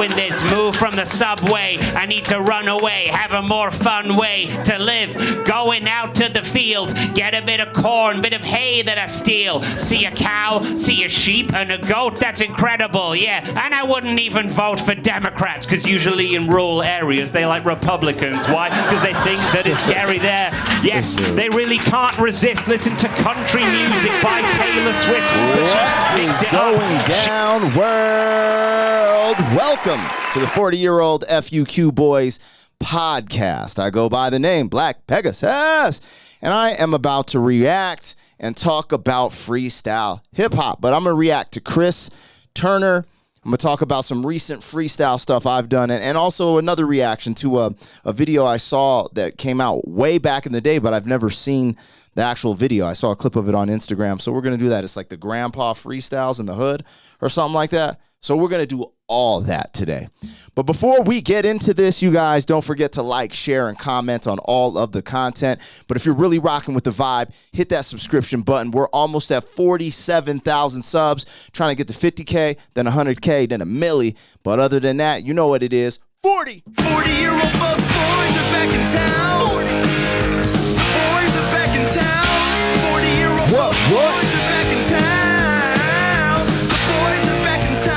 doing this. Move from the subway. I need to run away. Have a more fun way to live. Going out to the field. Get a bit of corn, bit of hay that I steal. See a cow, see a sheep, and a goat. That's incredible, yeah. And I wouldn't even vote for Democrats, because usually in rural areas they like Republicans. Why? Because they think that it's scary there. Yes, they really can't resist. Listen to country music by Taylor Swift. What is going down, world? Welcome to the 40-year-old FUQ Boys podcast. I go by the name Black Pegasus, and I am about to react and talk about freestyle hip-hop. But I'm going to react to ChrisTurner. I'm going to talk about some recent freestyle stuff I've done, and also another reaction to a video I saw that came out way back in the day, but I've never seen the actual video. I saw a clip of it on Instagram, so we're going to do that. It's like the Grandpa Freestyles in the Hood or something like that. So we're going to do all that today. But before we get into this, you guys, don't forget to like, share, and comment on all of the content. But if you're really rocking with the vibe, hit that subscription button. We're almost at 47,000 subs, trying to get to 50K, then 100K, then a milli. But other than that, you know what it is. 40-year-old fuck boys are back in town. 40. The boys are back in town. 40-year-old fuck boys are back in town. The boys are back in town.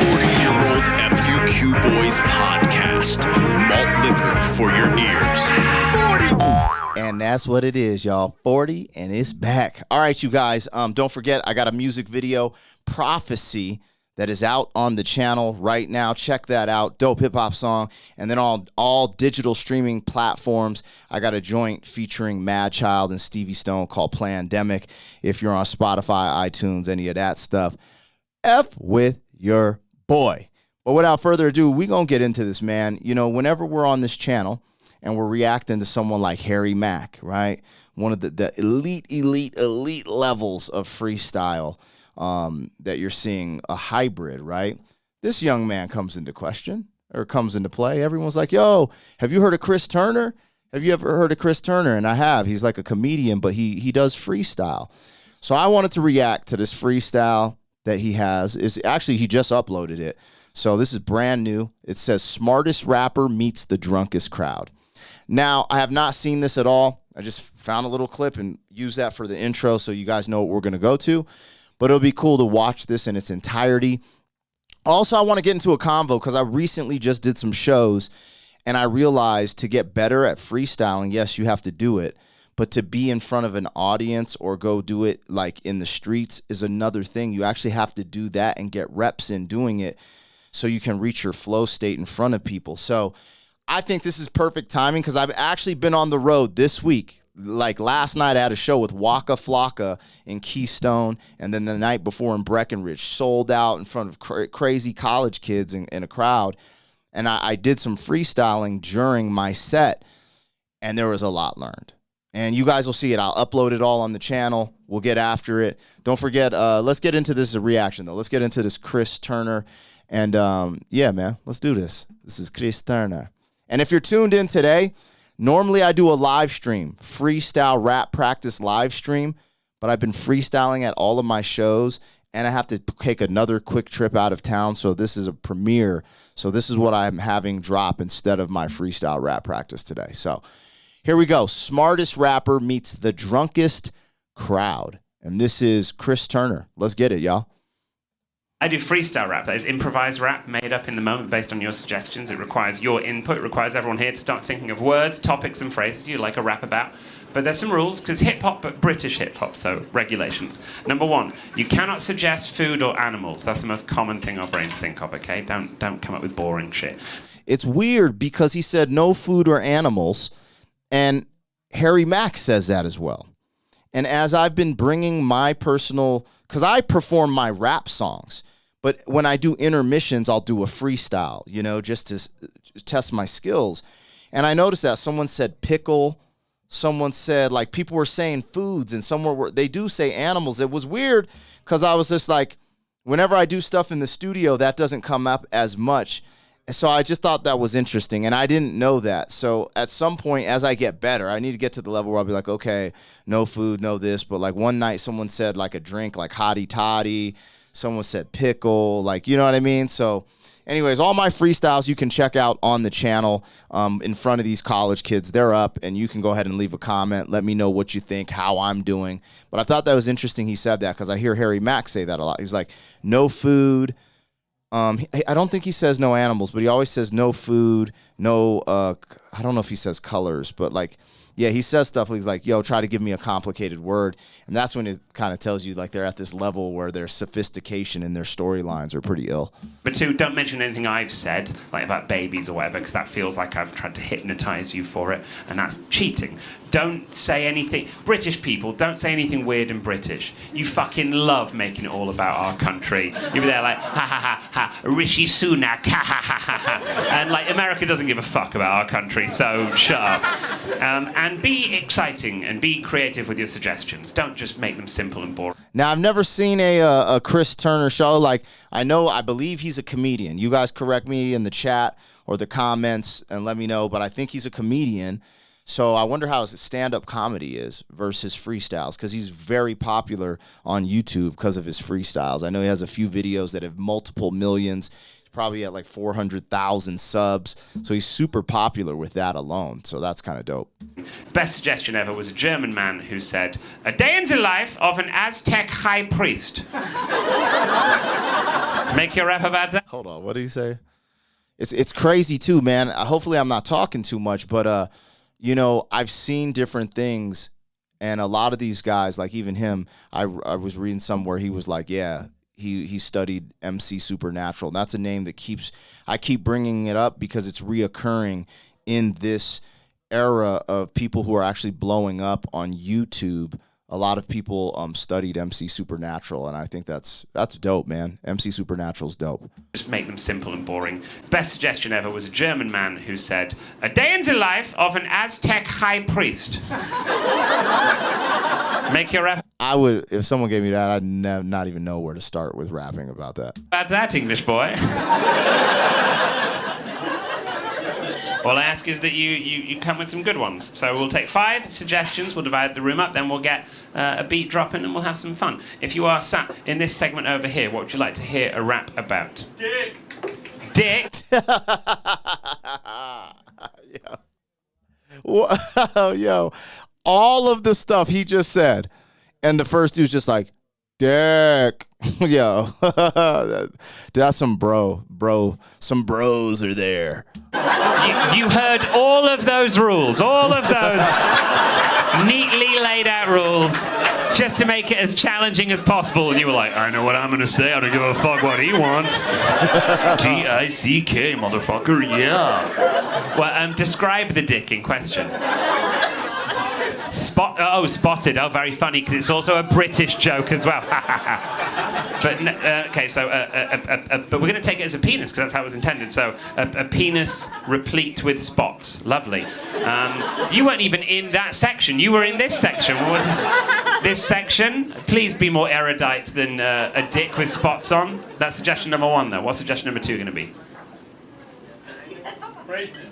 40-year-old FUQ Boys podcast. Malt liquor for your ears. 40. And that's what it is, y'all. 40, and it's back. All right, you guys, don't forget, I got a music video, Prophecy, that is out on the channel right now. Check that out. Dope hip-hop song. And then on all digital streaming platforms, I got a joint featuring Mad Child and Stevie Stone called Plandemic. If you're on Spotify, iTunes, any of that stuff, F with your boy. But without further ado, we're going to get into this, man. You know, whenever we're on this channel and we're reacting to someone like Harry Mack, right? One of the elite levels of freestyle, that you're seeing a hybrid, right? This young man comes into question or comes into play. Everyone's like, yo, have you heard of ChrisTurner? Have you ever heard of ChrisTurner? And I have. He's like a comedian, but he does freestyle. So I wanted to react to this freestyle that he has. Actually, he just uploaded it. So this is brand new. It says smartest rapper meets the drunkest crowd. Now, I have not seen this at all. I just found a little clip and used that for the intro so you guys know what we're going to go to. But it'll be cool to watch this in its entirety. Also, I want to get into a convo because I recently just did some shows, and I realized to get better at freestyling, yes, you have to do it, but to be in front of an audience or go do it like in the streets is another thing. You actually have to do that and get reps in doing it so you can reach your flow state in front of people. So I think this is perfect timing because I've actually been on the road this week. Like last night, I had a show with Waka Flocka in Keystone, and then the night before in Breckenridge, sold out in front of crazy college kids in a crowd. And I did some freestyling during my set, and there was a lot learned. And you guys will see it. I'll upload it all on the channel. We'll get after it. Don't forget, let's get into this reaction, though. Let's get into this ChrisTurner. And, yeah, man, let's do this. This is ChrisTurner. And if you're tuned in today, normally I do a live stream, freestyle rap practice live stream, but I've been freestyling at all of my shows, and I have to take another quick trip out of town, so this is a premiere. So this is what I'm having drop instead of my freestyle rap practice today. So here we go. Smartest rapper meets the drunkest crowd. And this is ChrisTurner. Let's get it, y'all. I do freestyle rap. That is improvised rap made up in the moment based on your suggestions. It requires your input. It requires everyone here to start thinking of words, topics, and phrases you'd like a rap about. But there's some rules, because hip-hop, but British hip-hop, so regulations. Number one, you cannot suggest food or animals. That's the most common thing our brains think of, okay? Don't come up with boring shit. It's weird because he said no food or animals, and Harry Mack says that as well. And as I've been bringing my personal, because I perform my rap songs, but when I do intermissions, I'll do a freestyle, you know, just to test my skills. And I noticed that someone said pickle, someone said, like, people were saying foods, and they do say animals. It was weird because I was just like, whenever I do stuff in the studio, that doesn't come up as much. So I just thought that was interesting, and I didn't know that. So at some point, as I get better, I need to get to the level where I'll be like, okay, no food, no this. But like one night, someone said like a drink, like hottie toddy. Someone said pickle, like, you know what I mean? So Anyways, all my freestyles you can check out on the channel in front of these college kids. They're up, and you can go ahead and leave a comment. Let me know what you think, how I'm doing. But I thought that was interesting he said that, because I hear Harry Mack say that a lot. He's like, no food. I don't think he says no animals, but he always says no food, no, I don't know if he says colors, but like, yeah, he says stuff. He's like, yo, try to give me a complicated word. And that's when it kind of tells you like they're at this level where their sophistication in their storylines are pretty ill. But two, don't mention anything I've said, like about babies or whatever, because that feels like I've tried to hypnotize you for it, and that's cheating. Don't say anything. British people, don't say anything weird in British. You fucking love making it all about our country. You'll be there like, ha ha ha ha, Rishi Sunak, ha ha ha ha ha. And like, America doesn't give a fuck about our country, so shut up. And be exciting and be creative with your suggestions. Don't just make them simple and boring. Now, I've never seen a ChrisTurner show. Like, I believe he's a comedian. You guys correct me in the chat or the comments and let me know, but I think he's a comedian. So I wonder how his stand-up comedy is versus freestyles, because he's very popular on YouTube because of his freestyles. I know he has a few videos that have multiple millions. He's probably at like 400,000 subs. So he's super popular with that alone. So that's kind of dope. Best suggestion ever was a German man who said, a day in the life of an Aztec high priest. Make your rap about that? Hold on, what did he say? It's crazy too, man. Hopefully I'm not talking too much, but you know, I've seen different things, and a lot of these guys, like even him, I was reading somewhere he was like, yeah, he studied MC Supernatural. And that's a name that I keep bringing it up because it's reoccurring in this era of people who are actually blowing up on YouTube. A lot of people studied MC Supernatural, and I think that's dope, man. MC Supernatural's dope. Just make them simple and boring. Best suggestion ever was a German man who said, a day in the life of an Aztec high priest. Make your rap. I would, if someone gave me that, I'd not even know where to start with rapping about that. That's that, English boy. All I ask is that you come with some good ones. So we'll take 5 suggestions, we'll divide the room up, then we'll get a beat dropping and we'll have some fun. If you are sat in this segment over here, what would you like to hear a rap about? Dick. Dick? Yo, all of the stuff he just said, and the first dude's just like, dick. Yo, that's some some bros are there. You heard all of those rules, all of those neatly laid out rules, just to make it as challenging as possible. And you were like, I know what I'm going to say. I don't give a fuck what he wants. T-I-C-K, motherfucker, yeah. Well, describe the dick in question. Spotted. Oh, very funny, because it's also a British joke as well. But okay, so but we're going to take it as a penis because that's how it was intended. So a penis replete with spots. Lovely. You weren't even in that section. You were in this section. What was this section? Please be more erudite than a dick with spots on. That's suggestion number 1, though. What's suggestion number 2 going to be? Braces.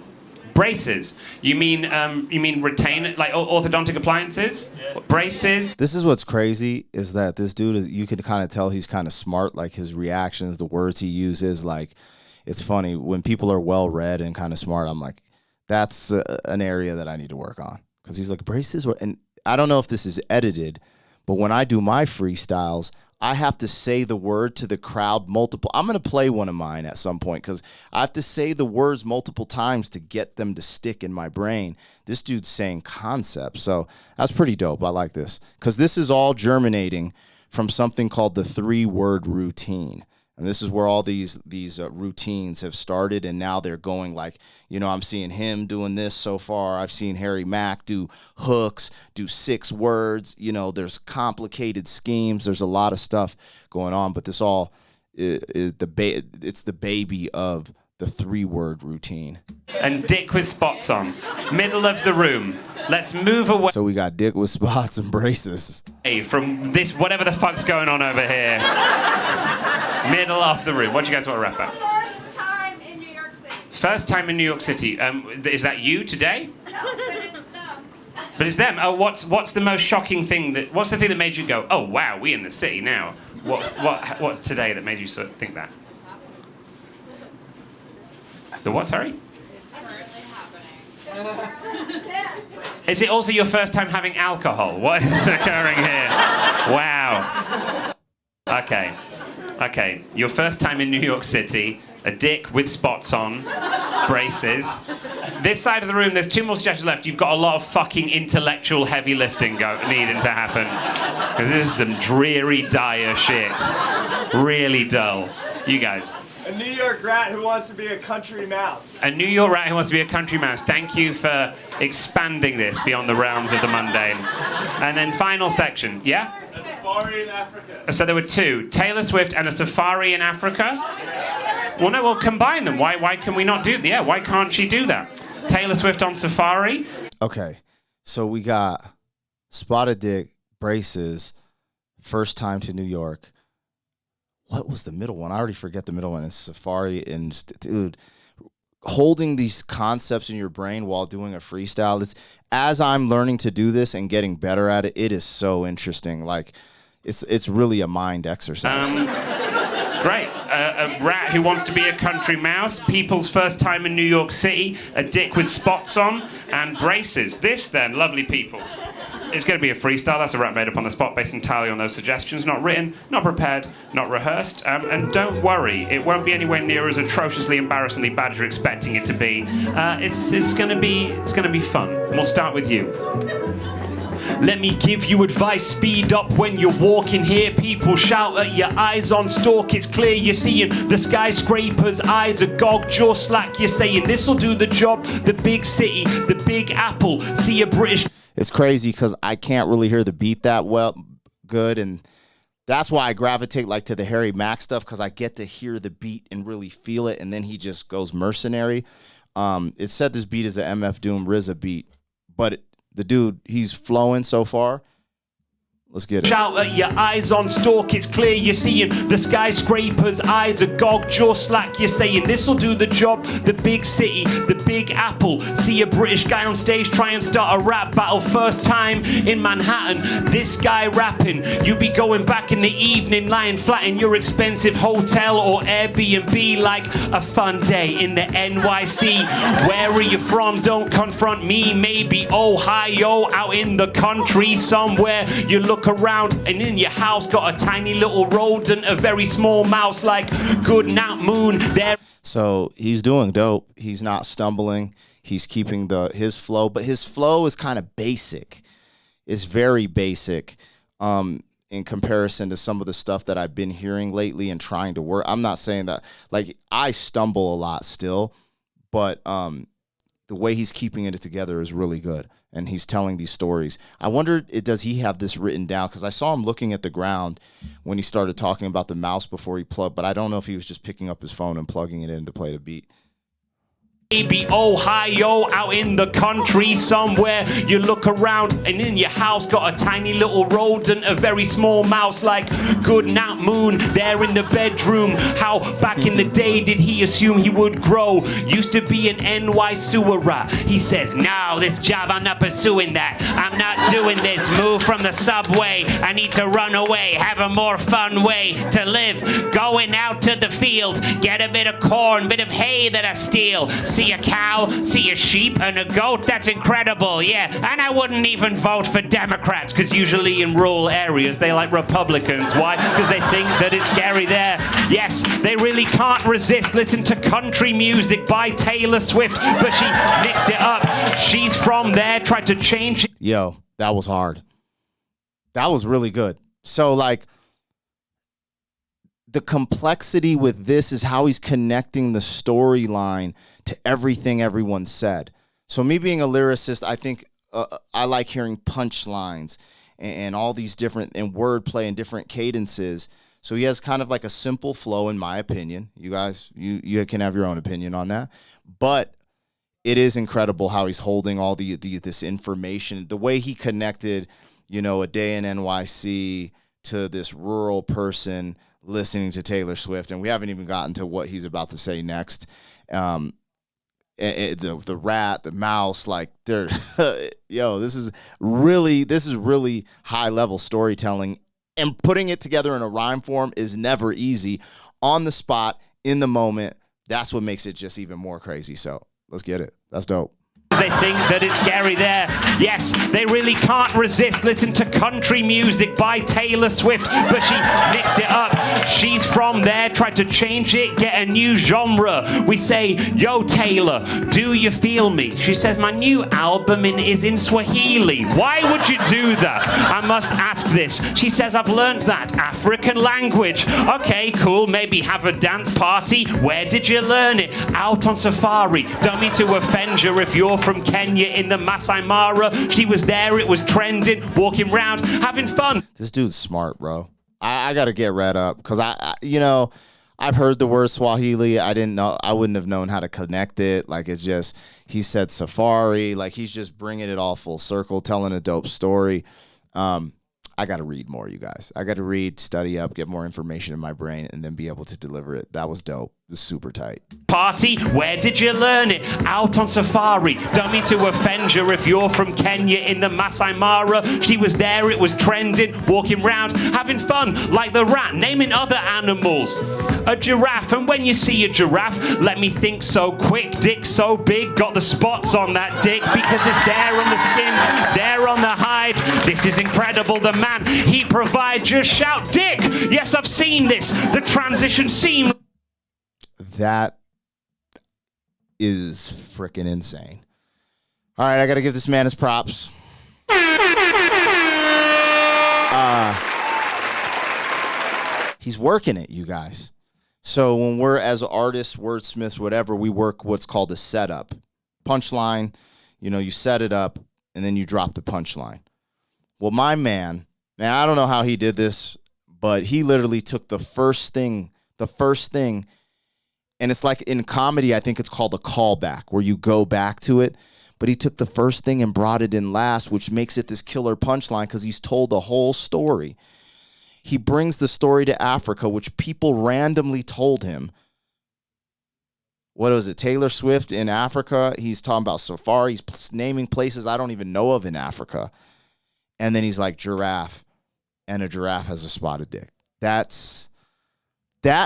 Braces. You mean retain like orthodontic appliances? Yes. Braces. This is what's crazy is that this dude you can kind of tell he's kind of smart. Like his reactions, the words he uses. Like it's funny when people are well read and kind of smart. I'm like, that's an area that I need to work on because he's like braces. And I don't know if this is edited, but when I do my freestyles, I have to say the word to the crowd multiple. I'm going to play one of mine at some point because I have to say the words multiple times to get them to stick in my brain. This dude's saying concepts. So that's pretty dope. I like this because this is all germinating from something called the 3-word routine. And this is where all these routines have started, and now they're going like, you know, I'm seeing him doing this so far. I've seen Harry Mack do hooks, do 6 words. You know, there's complicated schemes. There's a lot of stuff going on, but this all is it's the baby of the 3-word routine. And dick with spots on. Middle of the room. Let's move away. So we got dick with spots and braces. From this, whatever the fuck's going on over here. Middle of the room. What do you guys want to rap about? First time in New York City. First time in New York City. Is that you today? No, but it's them. But it's them. Oh, what's the most shocking thing what's the thing that made you go, oh wow, we in the city now? What today that made you sort of think that? The what, sorry? Is it also your first time having alcohol? What is occurring here? Wow. Okay. Your first time in New York City, a dick with spots on, braces. This side of the room, there's 2 more suggestions left. You've got a lot of fucking intellectual heavy lifting needing to happen. Because this is some dreary, dire shit. Really dull. You guys. A New York rat who wants to be a country mouse. A New York rat who wants to be a country mouse. Thank you for expanding this beyond the realms of the mundane. And then final section. Yeah? A safari in Africa. So there were 2. Taylor Swift and a safari in Africa? Well, no, we'll combine them. Why can we not do that? Yeah, why can't she do that? Taylor Swift on safari? Okay, so we got spotted dick, braces, first time to New York. What was the middle one? I already forget the middle one. It's safari and dude, holding these concepts in your brain while doing a freestyle. It's as I'm learning to do this and getting better at it. It is so interesting. Like, it's really a mind exercise. Great. A rat who wants to be a country mouse, people's first time in New York City, a dick with spots on, and braces. This, then, lovely people, is going to be a freestyle. That's a rap made up on the spot based entirely on those suggestions. Not written, not prepared, not rehearsed. And don't worry, it won't be anywhere near as atrociously, embarrassingly bad as you're expecting it to be. It's going to be fun. And we'll start with you. Let me give you advice, speed up when you're walking here. People shout at your eyes on stalk. It's clear you're seeing the skyscrapers, eyes agog, jaw slack. You're saying this'll do the job. The big city, the big apple. See a British. It's crazy because I can't really hear the beat that good, and that's why I gravitate like to the Harry Mack stuff, because I get to hear the beat and really feel it, and then he just goes mercenary. It said this beat is a MF Doom RZA beat, but the dude, he's flowing so far. Let's get it. Shout at your eyes on stalk. It's clear you're seeing the skyscrapers, eyes agog, jaw slack. You're saying this'll do the job. The big city, the big apple. See a British guy on stage try and start a rap battle. First time in Manhattan, this guy rapping. You be going back in the evening, lying flat in your expensive hotel or Airbnb like a fun day in the NYC. Where are you from? Don't confront me. Maybe Ohio, out in the country somewhere. You look around and in your house got a tiny little rodent, a very small mouse like good night moon there. So he's doing dope. He's not stumbling. He's keeping his flow, but his flow is kind of basic. It's very basic in comparison to some of the stuff that I've been hearing lately and trying to work. I'm not saying that, like, I stumble a lot still, but the way he's keeping it together is really good. And he's telling these stories. I wonder, does he have this written down? Because I saw him looking at the ground when he started talking about the mouse before he plugged, but I don't know if he was just picking up his phone and plugging it in to play the beat. Maybe Ohio, out in the country somewhere. You look around and in your house got a tiny little rodent, a very small mouse like good night moon there in the bedroom. How back in the day did he assume he would grow? Used to be an NY sewer rat. He says, no, this job, I'm not pursuing that. I'm not doing this. Move from the subway. I need to run away. Have a more fun way to live. Going out to the field. Get a bit of corn, bit of hay that I steal. See a cow, see a sheep and a goat. That's incredible, yeah. And I wouldn't even vote for Democrats, because usually in rural areas they like Republicans. Why? Because they think that it's scary there. Yes, they really can't resist. Listen to country music by Taylor Swift, but she mixed it up. She's from there, tried to change it. Yo, that was hard. That was really good. So, like, the complexity with this is how he's connecting the storyline to everything everyone said. So me being a lyricist, I think I like hearing punchlines and all these different, and wordplay and different cadences. So he has kind of like a simple flow, in my opinion. You guys, you can have your own opinion on that. But it is incredible how he's holding all this information. The way he connected, you know, a day in NYC to this rural person listening to Taylor Swift, and we haven't even gotten to what he's about to say next. The rat, the mouse, like they're yo, this is really high level storytelling, and putting it together in a rhyme form is never easy. On the spot, in the moment, That's what makes it just even more crazy. So let's get it. That's dope. They think that it's scary there. Yes, they really can't resist. Listen to country music by Taylor Swift, but she mixed it up. She's from there, tried to change it, get a new genre. We say, yo, Taylor, do you feel me? She says, my new album is in Swahili. Why would you do that? I must ask this. She says, I've learned that African language. Okay, cool, maybe have a dance party. Where did you learn it? Out on safari. Don't mean to offend you if you're from Kenya in the Masai Mara. She was there, it was trending, walking around, having fun. This dude's smart, bro. I got to get read up because I've heard the word Swahili. I wouldn't have known how to connect it. Like, it's just, he said safari. Like, he's just bringing it all full circle, telling a dope story. I got to read more, you guys. I got to read, study up, get more information in my brain, and then be able to deliver it. That was dope. It was super tight. Party, where did you learn it? Out on safari. Don't mean to offend you if you're from Kenya in the Masai Mara. She was there, it was trending, walking around, having fun, like the rat, naming other animals. A giraffe, and when you see a giraffe, let me think so quick, dick so big, got the spots on that dick because it's there on the skin, there on the hide. This is incredible, the man he provides. Just shout, dick! Yes, I've seen this. The transition seamless. That is freaking insane. All right, I got to give this man his props. He's working it, you guys. So when we're, as artists, wordsmiths, whatever, we work what's called a setup. Punchline, you set it up, and then you drop the punchline. Well, my man, I don't know how he did this, but he literally took the first thing, and it's like in comedy, I think it's called a callback, where you go back to it. But he took the first thing and brought it in last, which makes it this killer punchline because he's told the whole story. He brings the story to Africa, which people randomly told him. What was it? Taylor Swift in Africa. He's talking about safari. He's naming places I don't even know of in Africa. And then he's like, giraffe. And a giraffe has a spotted dick. That's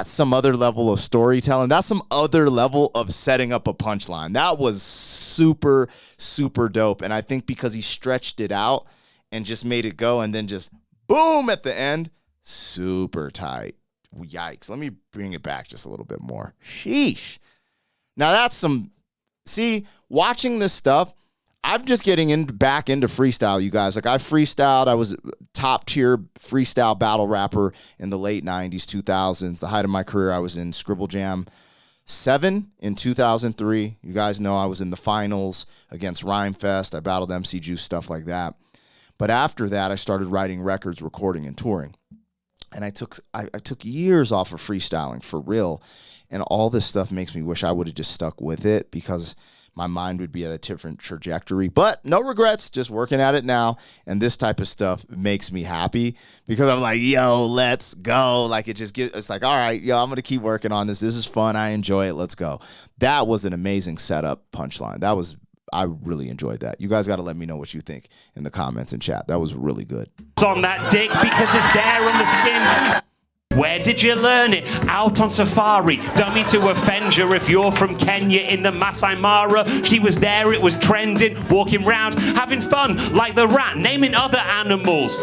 some other level of storytelling. That's some other level of setting up a punchline. That was super, super dope. And I think because he stretched it out and just made it go and then just boom at the end, super tight. Yikes. Let me bring it back just a little bit more. Sheesh. Now that's watching this stuff, I'm just getting back into freestyle, you guys. Like, I freestyled. I was top tier freestyle battle rapper in the late 90s, 2000s. The height of my career, I was in Scribble Jam 7 in 2003. You guys know I was in the finals against Rhyme Fest. I battled MC Juice, stuff like that. But after that, I started writing records, recording, and touring. And I took years off of freestyling for real. And all this stuff makes me wish I would have just stuck with it because my mind would be at a different trajectory. But no regrets, just working at it now. And this type of stuff makes me happy because I'm like, yo, let's go. Like, it's like, all right, yo, I'm going to keep working on this. This is fun. I enjoy it. Let's go. That was an amazing setup punchline. I really enjoyed that. You guys got to let me know what you think in the comments and chat. That was really good. It's on that dick because it's there on the skin. Where did you learn it? Out on safari. Don't mean to offend you if you're from Kenya in the Masai Mara. She was there, it was trending, walking around, having fun, like the rat, naming other animals.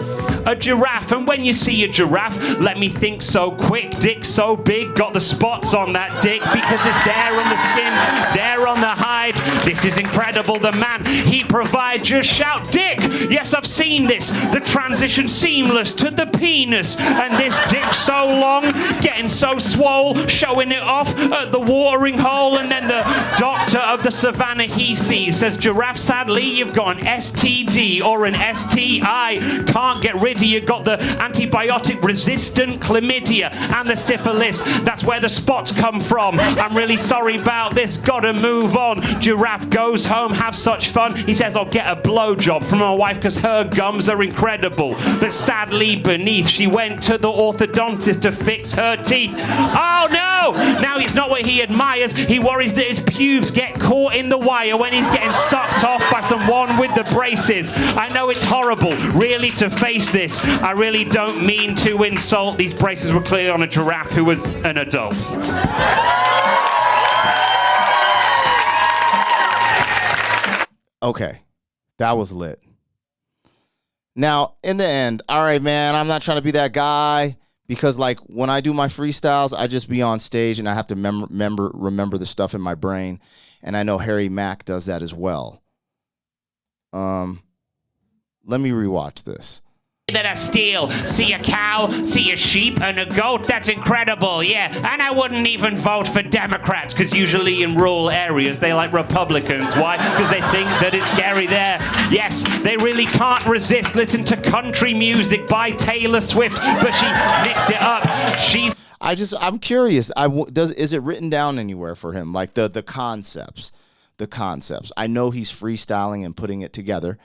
A giraffe, and when you see a giraffe, let me think so quick, dick so big, got the spots on that dick because it's there on the skin, there on the hide. This is incredible, the man he provides. Just shout, dick! Yes, I've seen this. The transition seamless to the penis, and this dick so long, getting so swole, showing it off at the watering hole, and then the doctor of the savannah he sees says, giraffe, sadly you've got an STD or an STI, can't get rid of you, got the antibiotic resistant chlamydia and the syphilis, that's where the spots come from, I'm really sorry about this, gotta move on. Giraffe goes home, have such fun, he says, I'll get a blowjob from my wife because her gums are incredible, but sadly beneath, she went to the orthodontist to fix her teeth. Oh no! Now it's not what he admires. He worries that his pubes get caught in the wire when he's getting sucked off by someone with the braces. I know it's horrible, really, to face this. I really don't mean to insult. These braces were clearly on a giraffe who was an adult. Okay, that was lit. Now, in the end, all right, man, I'm not trying to be that guy because, like, when I do my freestyles, I just be on stage and I have to remember the stuff in my brain. And I know Harry Mack does that as well. Let me rewatch this. That I steal. See a cow, see a sheep, and a goat. That's incredible, yeah. And I wouldn't even vote for Democrats, because usually in rural areas they like Republicans. Why? Because they think that it's scary there. Yes, they really can't resist. Listen to country music by Taylor Swift, but she mixed it up. I'm curious. Is it written down anywhere for him? Like the concepts. The concepts. I know he's freestyling and putting it together.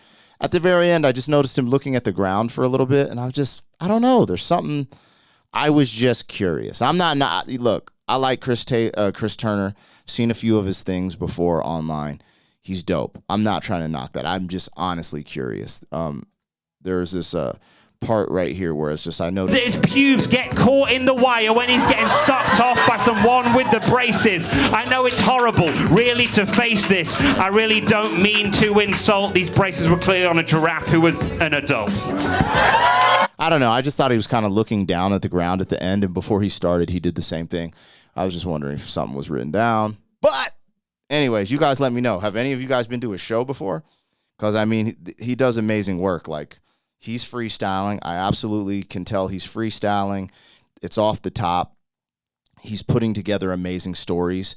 At the very end, I just noticed him looking at the ground for a little bit, and I don't know. There's something. I was just curious. Look, I like Chris Turner. Seen a few of his things before online. He's dope. I'm not trying to knock that. I'm just honestly curious. There's this part right here where it's just I noticed his pubes get caught in the wire when he's getting sucked off by someone with the braces. I know it's horrible, really, to face this. I really don't mean to insult. These braces were clearly on a giraffe who was an adult. I don't know. I just thought he was kind of looking down at the ground at the end, and before he started, he did the same thing. I was just wondering if something was written down. But anyways, you guys let me know. Have any of you guys been to a show before? Because, I mean, he does amazing work. Like, he's freestyling. I absolutely can tell he's freestyling. It's off the top. He's putting together amazing stories.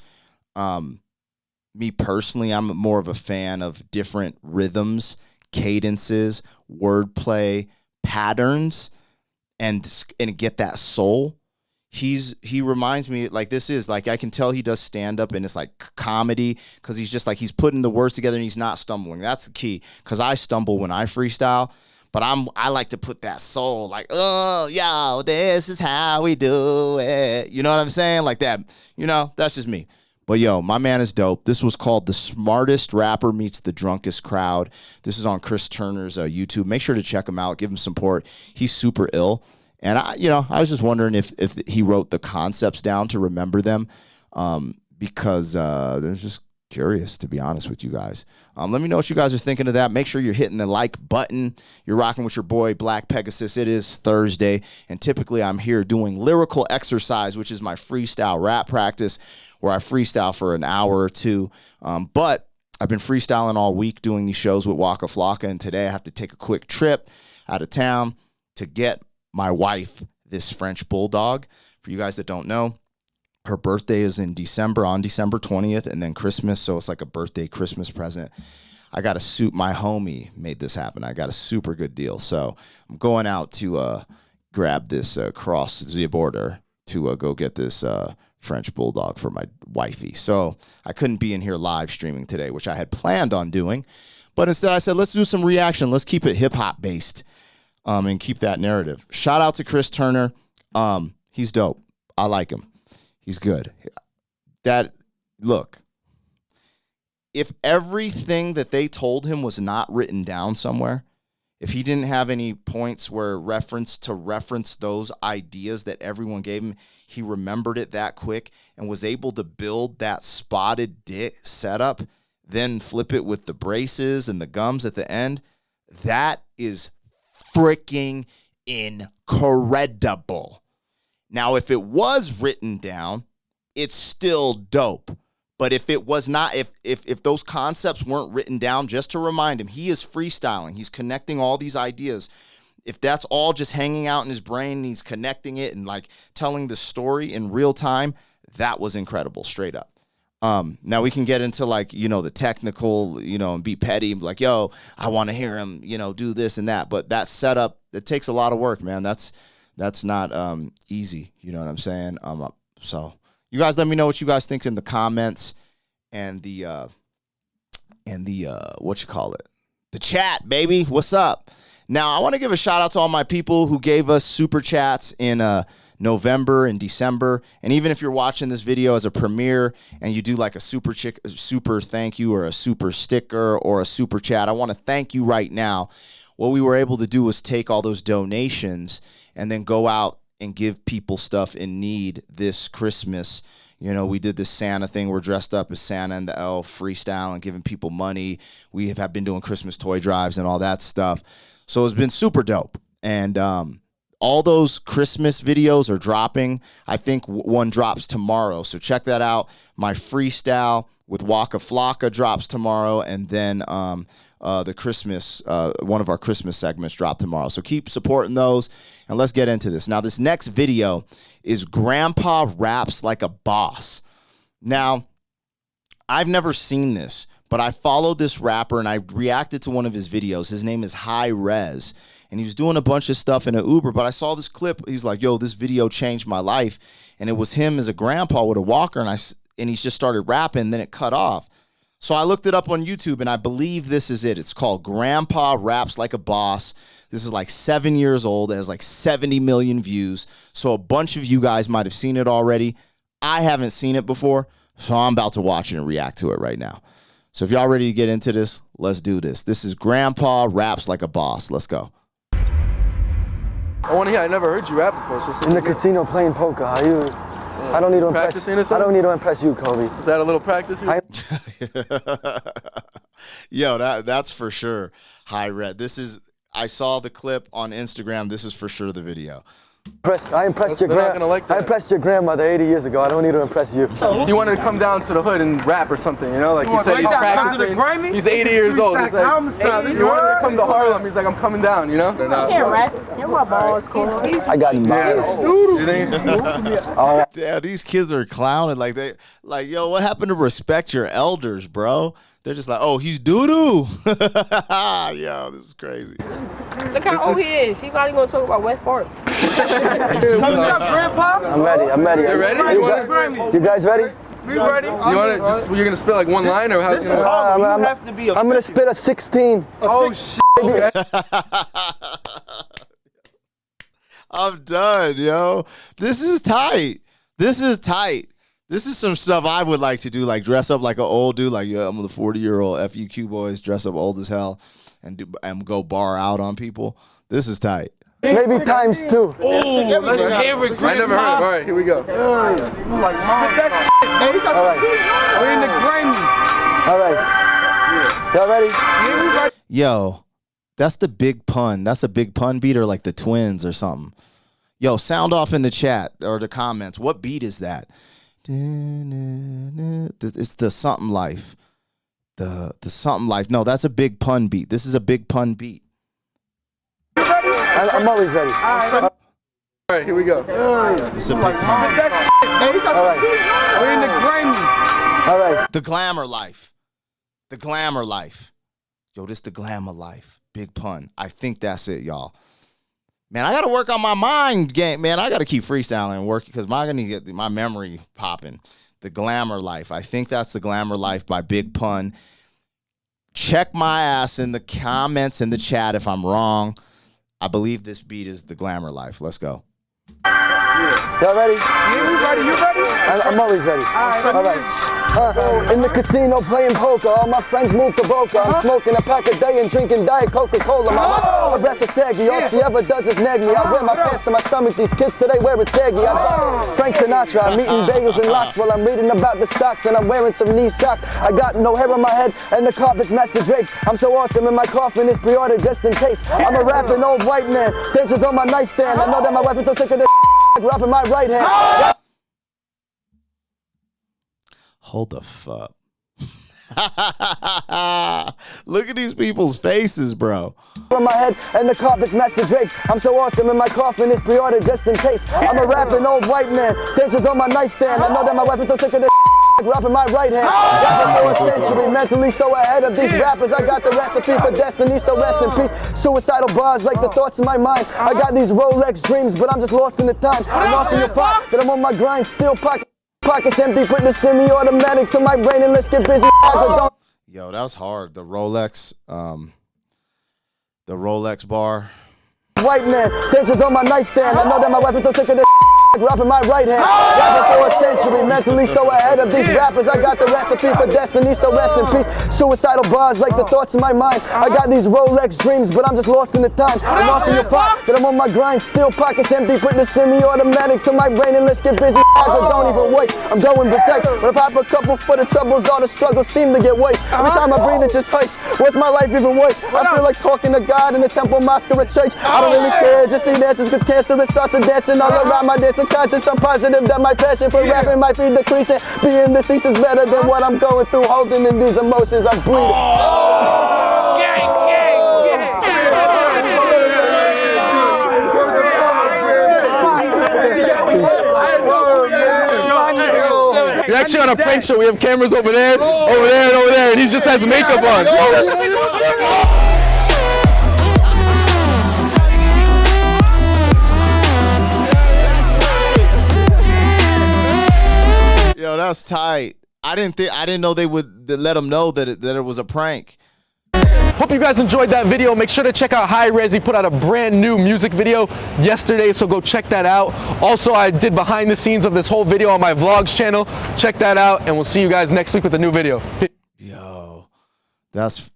Me personally, I'm more of a fan of different rhythms, cadences, wordplay, patterns, and get that soul. He reminds me, like, this is like, I can tell he does stand up and it's like comedy, because he's just like, he's putting the words together and he's not stumbling. That's the key, because I stumble when I freestyle. But I like to put that soul, like, oh, yo, this is how we do it. You know what I'm saying? Like that. You know, that's just me. But, yo, my man is dope. This was called The Smartest Rapper Meets the Drunkest Crowd. This is on Chris Turner's YouTube. Make sure to check him out. Give him support. He's super ill. And, I was just wondering if he wrote the concepts down to remember them, because there's just curious, to be honest with you guys. Let me know what you guys are thinking of that. Make sure you're hitting the like button. You're rocking with your boy Black Pegasus. It is Thursday, and typically I'm here doing lyrical exercise, which is my freestyle rap practice, where I freestyle for an hour or two. But I've been freestyling all week doing these shows with Waka Flocka, and today I have to take a quick trip out of town to get my wife this French bulldog. For you guys that don't know, her birthday is in December, on December 20th, and then Christmas, so it's like a birthday Christmas present. I got a suit. My homie made this happen. I got a super good deal. So I'm going out to grab this cross the border to go get this French bulldog for my wifey. So I couldn't be in here live streaming today, which I had planned on doing. But instead I said, let's do some reaction. Let's keep it hip-hop based and keep that narrative. Shout out to Chris Turner. He's dope. I like him. He's good. Look, if everything that they told him was not written down somewhere, if he didn't have any points where reference those ideas that everyone gave him, he remembered it that quick and was able to build that spotted dick setup, then flip it with the braces and the gums at the end, that is freaking incredible. Now, if it was written down, it's still dope. But if it was not, if those concepts weren't written down, just to remind him, he is freestyling. He's connecting all these ideas. If that's all just hanging out in his brain and he's connecting it and like telling the story in real time, that was incredible, straight up. Now we can get into like, the technical, and be petty, like, yo, I want to hear him, do this and that. But that setup, it takes a lot of work, man. That's not easy. You know what I'm saying? So you guys let me know what you guys think in the comments and the the chat, baby. What's up? Now I want to give a shout out to all my people who gave us super chats in November and December. And even if you're watching this video as a premiere and you do like a super thank you or a super sticker or a super chat, I want to thank you right now. What we were able to do was take all those donations and then go out and give people stuff in need this Christmas. You know, we did this Santa thing. We're dressed up as Santa and the elf, freestyle and giving people money. We have been doing Christmas toy drives and all that stuff. So it's been super dope. And all those Christmas videos are dropping. I think one drops tomorrow. So check that out. My freestyle with Waka Flocka drops tomorrow. And then the Christmas, one of our Christmas segments drop tomorrow. So keep supporting those. And let's get into this. Now, this next video is Grandpa Raps Like a Boss. Now, I've never seen this, but I followed this rapper and I reacted to one of his videos. His name is High Res, and he was doing a bunch of stuff in an Uber, but I saw this clip. He's like, yo, this video changed my life. And it was him as a grandpa with a walker, and he just started rapping, and then it cut off. So I looked it up on YouTube, and I believe this is it. It's called Grandpa Raps Like a Boss. This is like 7 years old. It has like 70 million views. So a bunch of you guys might have seen it already. I haven't seen it before, so I'm about to watch it and react to it right now. So if y'all ready to get into this, let's do this. This is Grandpa Raps Like a Boss. Let's go. I want to hear. I never heard you rap before. So in the casino playing poker. How you? I don't need to impress. I don't need to impress you, Kobe. Is that a little practice? Yo, that's for sure. High Red. This is. I saw the clip on Instagram. This is for sure the video. I impressed your I impressed your grandmother 80 years ago. I don't need to impress you. He wanted to come down to the hood and rap or something, you know? Like he said he's practicing. He's 80 years old. He's like, he wanted to come to Harlem. He's like, I'm coming down, you know? I can't rap. Your ball is cool. I got All right. Damn, these kids are clowning like yo, what happened to respect your elders, bro? They're just like, oh, he's doo-doo. Yo, this is crazy. Look how old he is. He probably gonna talk about wet farts. What's up, Grandpa? I'm ready. You ready? You guys ready? We ready. You want to just? You're gonna spit like one line, or how's it gonna? I'm gonna spit a 16. Oh shit! I'm done, yo. This is tight. This is tight. This is some stuff I would like to do, like dress up like an old dude, like I'm the 40-year-old FUQ boys, dress up old as hell, and go bar out on people. This is tight. Maybe times 2. Oh, let's hear it, I never heard. All right, here we go. All right. We're in the Grammy. All right. Y'all ready? Yo, that's the big pun. That's a big pun beat, or like the Twins or something. Yo, sound off in the chat or the comments. What beat is that? It's the something life. The something life. No, that's a big pun beat. This is a big pun beat. I'm always ready. All right, here we go. This is a big pun. All right. We're in the Grammy. All right. The glamour life. The glamour life. Yo, this the glamour life. Big pun. I think that's it, y'all. Man, I got to work on my mind game. Man, I got to keep freestyling and working because I need to get my memory popping. The glamour life. I think that's the glamour life by Big Pun. Check my ass in the comments in the chat if I'm wrong. I believe this beat is the glamour life. Let's go. Y'all ready? You ready? I'm always ready. All right. In the casino playing poker, all my friends move to Boca. I'm smoking a pack a day and drinking Diet Coca-Cola. My breast is saggy, all she ever does is nag me. I wear my pants to my stomach, these kids today wear it saggy. I'm Frank Sinatra, I'm eating bagels and lox while I'm reading about the stocks and I'm wearing some knee socks. I got no hair on my head and the carpets match the drapes. I'm so awesome and my coffin is pre-ordered just in case. I'm a rapping old white man, dentures on my nightstand. I know that my wife is so sick of this rapping my right hand. Hold the fuck. Look at these people's faces, bro. On my head and the carpets match the drapes. I'm so awesome and my coffin is pre-ordered just in case. I'm a rapping old white man, dentures on my nightstand. I know that my wife is so sick of this rapping my right hand. Rapping for a century, mentally so ahead of these rappers. I got the recipe for destiny, so rest in peace. Suicidal bars like the thoughts in my mind. I got these Rolex dreams, but I'm just lost in the time. I'm off in your fight, but I'm on my grind, still pockets empty, put the semi-automatic to my brain and let's get busy. Yo, that was hard. The Rolex bar. White man, dentures on my nightstand. I know that my wife is so sick of this Rap in my right hand, rapping for a century, mentally so ahead of these rappers. I got the recipe for destiny, so rest in peace. Suicidal bars like the thoughts in my mind. I got these Rolex dreams, but I'm just lost in the time. And often you'll find that I'm on my grind, still pockets empty. Put the semi-automatic to my brain and let's get busy. But don't even wait, I'm going berserk. When I pop a couple for the troubles, all the struggles seem to get worse. Every time I breathe, it just hurts. What's my life even worth? I feel like talking to God in a temple, mosque, or a church. I don't really care, just need answers, cause cancer it starts a dancing all around my dancing conscious. I'm positive that my passion for rapping might be decreasing. Being deceased is better than what I'm going through. Holding in these emotions, I'm bleeding. You're actually on a prank show. We have cameras over there, over there, and over there, and he just has makeup on. Yo, that's tight. I didn't know they would let them know that it was a prank. Hope you guys enjoyed that video. Make sure to check out High Res. He put out a brand new music video yesterday, so go check that out. Also, I did behind the scenes of this whole video on my vlogs channel. Check that out, and we'll see you guys next week with a new video. Yo, that's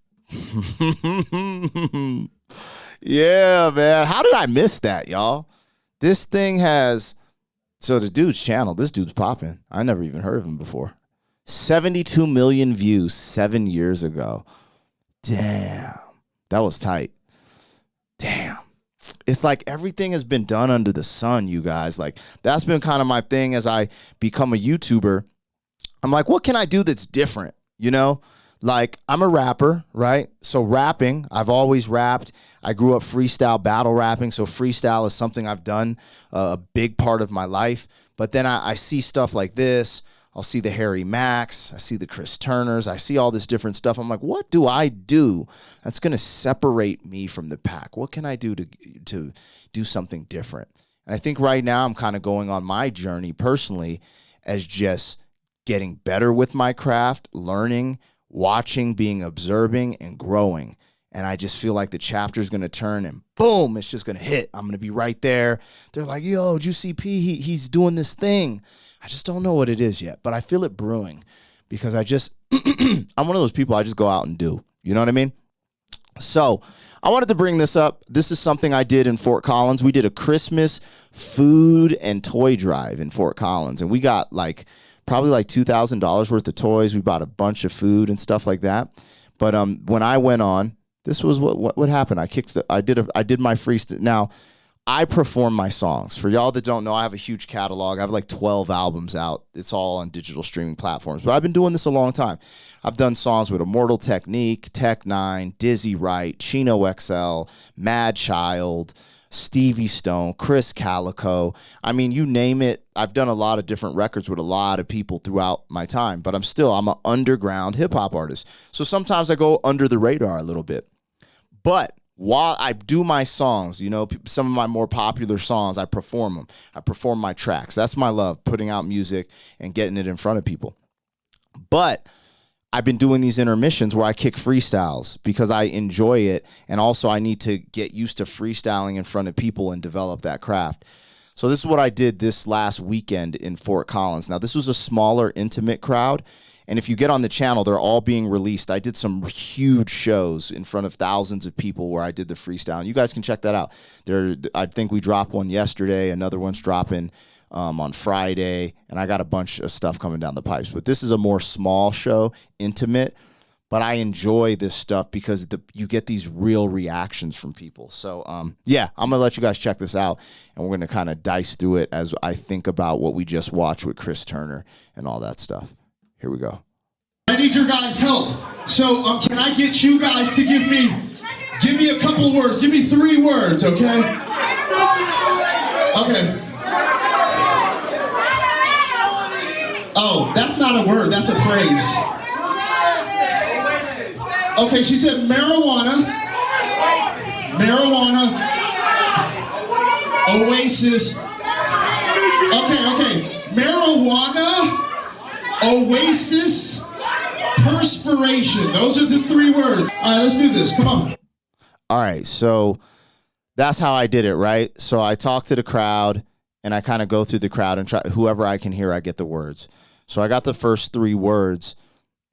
yeah, man. How did I miss that, y'all? This thing has, so the dude's channel, this dude's popping. I never even heard of him before. 72 million views 7 years ago. Damn, that was tight. Damn. It's like everything has been done under the sun, you guys. Like, that's been kind of my thing as I become a YouTuber. I'm like, what can I do that's different? You know, like, I'm a rapper, right? So rapping, I've always rapped. I grew up freestyle battle rapping. So freestyle is something I've done a big part of my life. But then I see stuff like this. I'll see the Harry Macks. I see the ChrisTurners. I see all this different stuff. I'm like, what do I do that's going to separate me from the pack? What can I do to do something different? And I think right now I'm kind of going on my journey personally as just getting better with my craft, learning, watching, being observing, and growing. And I just feel like the chapter is going to turn and boom, it's just going to hit. I'm going to be right there. They're like, yo, Juicy P, he's doing this thing. I just don't know what it is yet, but I feel it brewing because I just, I'm one of those people I just go out and do. You know what I mean? So I wanted to bring this up. This is something I did in Fort Collins. We did a Christmas food and toy drive in Fort Collins, and we got probably $2,000 worth of toys. We bought a bunch of food and stuff like that. But when I went on, this was what happened. I did my freestyle. Now, I perform my songs. For y'all that don't know, I have a huge catalog. I have 12 albums out. It's all on digital streaming platforms. But I've been doing this a long time. I've done songs with Immortal Technique, Tech Nine, Dizzy Wright, Chino XL, Mad Child, Stevie Stone, Chris Calico. I mean, you name it. I've done a lot of different records with a lot of people throughout my time. But I'm an underground hip-hop artist. So sometimes I go under the radar a little bit. But while I do my songs, you know, some of my more popular songs, I perform them. I perform my tracks. That's my love, putting out music and getting it in front of people. But I've been doing these intermissions where I kick freestyles because I enjoy it. And also I need to get used to freestyling in front of people and develop that craft. So this is what I did this last weekend in Fort Collins. Now, this was a smaller, intimate crowd. And if you get on the channel, they're all being released. I did some huge shows in front of thousands of people where I did the freestyle. And you guys can check that out. I think we dropped one yesterday. Another one's dropping on Friday. And I got a bunch of stuff coming down the pipes. But this is a more small show, intimate. But I enjoy this stuff because you get these real reactions from people. So, yeah, I'm going to let you guys check this out. And we're going to kind of dice through it as I think about what we just watched with ChrisTurner and all that stuff. Here we go. I need your guys' help. So can I get you guys to give me a couple words? Give me 3 words, okay? Okay. Oh, that's not a word. That's a phrase. Okay, she said marijuana. Marijuana. Oasis. Okay. Marijuana. Oasis, perspiration. Those are the 3 words. All right, let's do this. Come on. All right, so that's how I did it, right? So I talked to the crowd, and I kind of go through the crowd and try whoever I can hear, I get the words. So I got the first 3 words.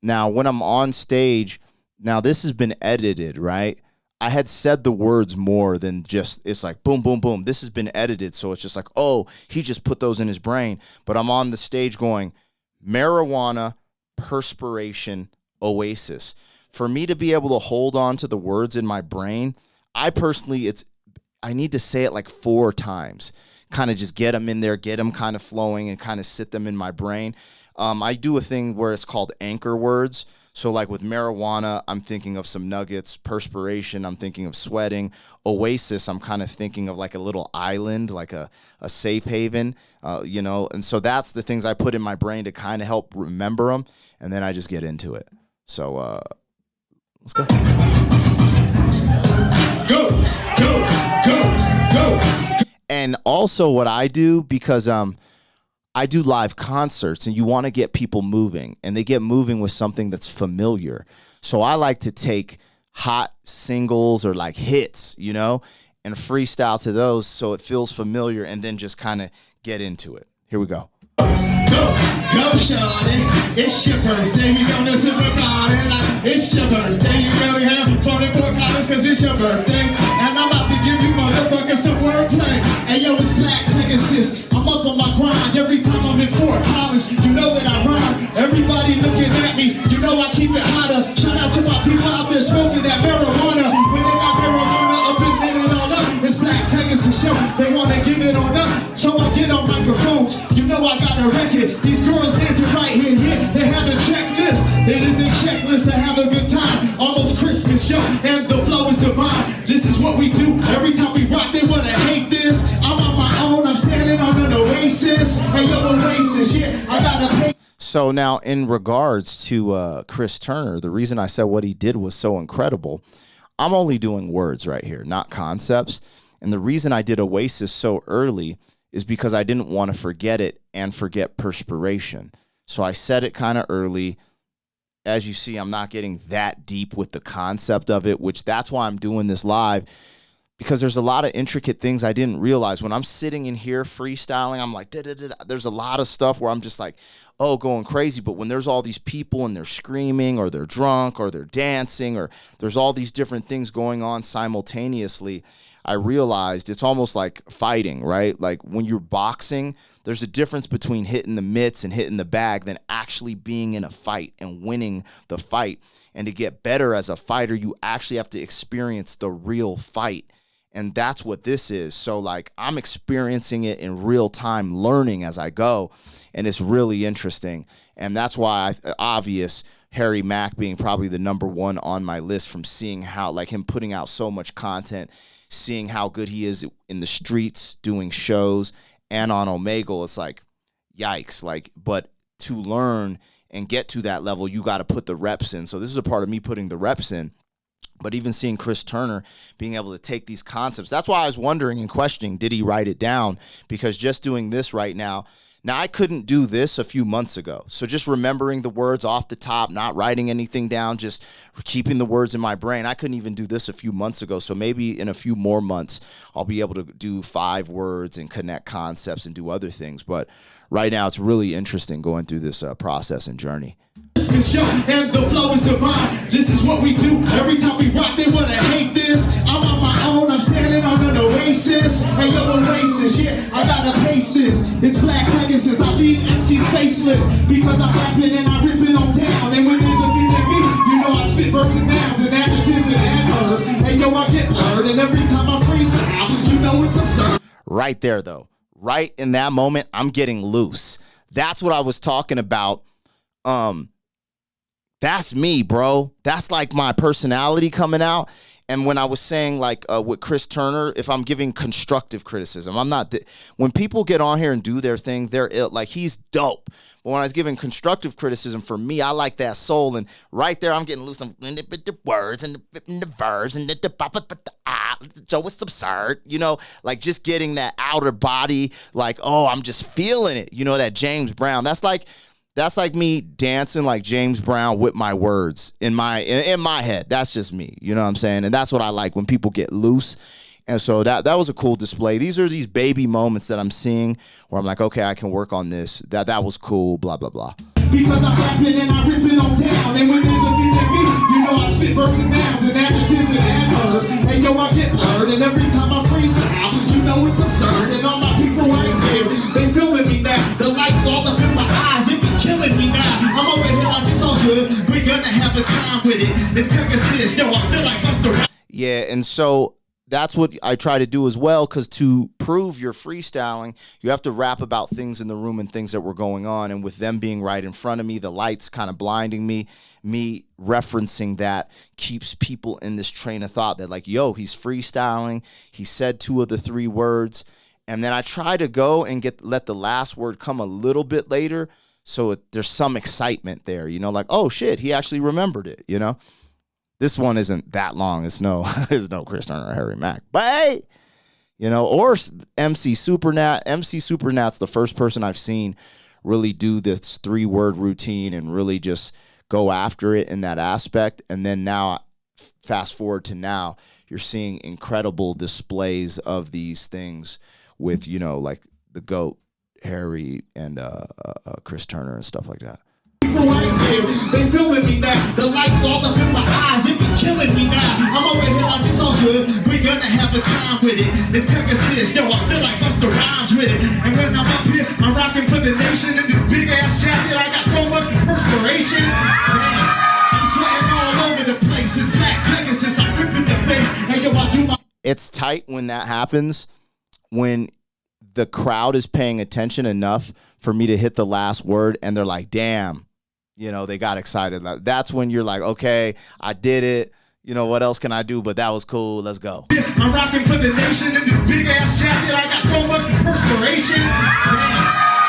Now, when I'm on stage, now this has been edited, right? I had said the words more than just, it's like boom, boom, boom. This has been edited, so it's just like, oh, he just put those in his brain. But I'm on the stage going, marijuana, perspiration, oasis. For me to be able to hold on to the words in my brain, I personally, I need to say it like 4 times. Kind of just get them in there, get them kind of flowing and kind of sit them in my brain. I do a thing where it's called anchor words. So like with marijuana, I'm thinking of some nuggets. Perspiration, I'm thinking of sweating. Oasis, I'm kind of thinking of like a little island, like a safe haven, you know. And so that's the things I put in my brain to kind of help remember them. And then I just get into it. So let's go. Go, go, go, go. And also what I do, because I do live concerts and you want to get people moving, and they get moving with something that's familiar. So I like to take hot singles or like hits, you know, and freestyle to those so it feels familiar, and then just kind of get into it. Here we go. Go, go, shawty. It's your birthday. We gonna sip a garden like it's your birthday. You really have $44 cause it's your birthday. And I'm about to give you motherfuckers some wordplay. Hey yo, it's Black Pegasus. I'm up on my grind every time I'm in Fort Collins. You know that I rhyme. Everybody looking at me. You know I keep it hotter. Shout out to my people out there smoking that marijuana. When they got marijuana up and lit it all up. It's Black Pegasus show. They wanna give it on up. So I get on microphones. You know I got a record. These girls dancing right here. Yeah, they have a checklist. It is their checklist to have a good time. Almost Christmas show. And the flow is divine. This is what we do. Every time we rock, they wanna hate this. I'm on my own. I'm standing on an oasis. Hey, yo, oasis. Yeah, I gotta pay. So now in regards to Chris Turner, the reason I said what he did was so incredible, I'm only doing words right here, not concepts. And the reason I did Oasis so early is because I didn't want to forget it and forget perspiration. So I said it kind of early. As you see, I'm not getting that deep with the concept of it, which that's why I'm doing this live, because there's a lot of intricate things I didn't realize. When I'm sitting in here freestyling, I'm like, there's a lot of stuff where I'm just like, oh, going crazy. But when there's all these people and they're screaming or they're drunk or they're dancing or there's all these different things going on simultaneously, I realized it's almost like fighting, right? Like when you're boxing, there's a difference between hitting the mitts and hitting the bag than actually being in a fight and winning the fight. And to get better as a fighter, you actually have to experience the real fight. And that's what this is. So like I'm experiencing it in real time, learning as I go. And it's really interesting. And that's why obvious Harry Mack being probably the #1 on my list, from seeing how like him putting out so much content, seeing how good he is in the streets, doing shows, and on Omegle. It's like, yikes. Like, but to learn and get to that level, you got to put the reps in. So this is a part of me putting the reps in. But even seeing Chris Turner being able to take these concepts, that's why I was wondering and questioning, did he write it down? Because just doing this right now, I couldn't do this a few months ago. So just remembering the words off the top, not writing anything down, just keeping the words in my brain. I couldn't even do this a few months ago. So maybe in a few more months, I'll be able to do 5 words and connect concepts and do other things. But right now, it's really interesting going through this process and journey. Show and the flow is divine. This is what we do. Every time we rock, they wanna hate this. I'm on my own. I'm standing on an oasis. Hey yo, oasis. Yeah, I gotta pace this. It's Black Pegasus. I leave MCs faceless because I'm rapping and I rip it on down. And when there's a beat at me, you know I spit verbs and nouns and adjectives and adverbs. Hey yo, I get blurred, and every time I freestyle, you know it's absurd. Right there, though. Right in that moment, I'm getting loose. That's what I was talking about. That's me, bro. That's like my personality coming out. And when I was saying like with Chris Turner, if I'm giving constructive criticism, I'm not. When people get on here and do their thing, they're ill. Like he's dope. But when I was giving constructive criticism, for me, I like that soul. And right there, I'm getting loose. I'm the words and the verbs and so it's absurd, you know, like just getting that outer body. Like, oh, I'm just feeling it. You know, that James Brown. That's like me dancing like James Brown with my words in my head. That's just me. You know what I'm saying? And that's what I like when people get loose And so that was a cool display. These are these baby moments that I'm seeing where I'm like, okay, I can work on this. That was cool, blah, blah, blah. Because I'm rapping and I rip it on down. And when there's a beat at me, you know I spit verbs and nouns and adjectives and adverbs. And yo, I get blurred. And every time I freestyle, you know it's absurd. And all my people right here, they filming me now. The lights all up in my eyes, it be killing me now. I'm over here like it's all good. We're gonna have a time with it. It's Pegasus, yo, I feel like Busta. Yeah, and so that's what I try to do as well, because to prove you're freestyling, you have to rap about things in the room and things that were going on. And with them being right in front of me, the lights kind of blinding me referencing that keeps people in this train of thought that like, yo, he's freestyling. He said 2 of the 3 words. And then I try to go and let the last word come a little bit later. So there's some excitement there, you know, like, oh shit, he actually remembered it, you know? This one isn't that long. It's no ChrisTurner or Harry Mack. But hey, you know, or MC Supernat. MC Supernat's the first person I've seen really do this 3-word routine and really just go after it in that aspect. And then now, fast forward to now, you're seeing incredible displays of these things with, you know, like the GOAT, Harry, and ChrisTurner and stuff like that. People right here, they filming me now. The lights all up in my eyes, it be killing me now. I'm over here like it's all good. We're gonna have a time with it. It's Pegasus, yo, I feel like Busta Rhymes with it. And when I'm up here, I'm rocking for the nation in this big ass jacket. I got so much perspiration. Damn, I'm sweating all over the place. It's Black Pegasus, I'm ripping the face. And yo, I do my. It's tight when that happens, when the crowd is paying attention enough for me to hit the last word and they're like, damn, you know, they got excited. That's when you're like, okay, I did it. You know, what else can I do? But that was cool. Let's go. I'm rocking for the nation in this big ass jacket. I got so much perspiration. Damn,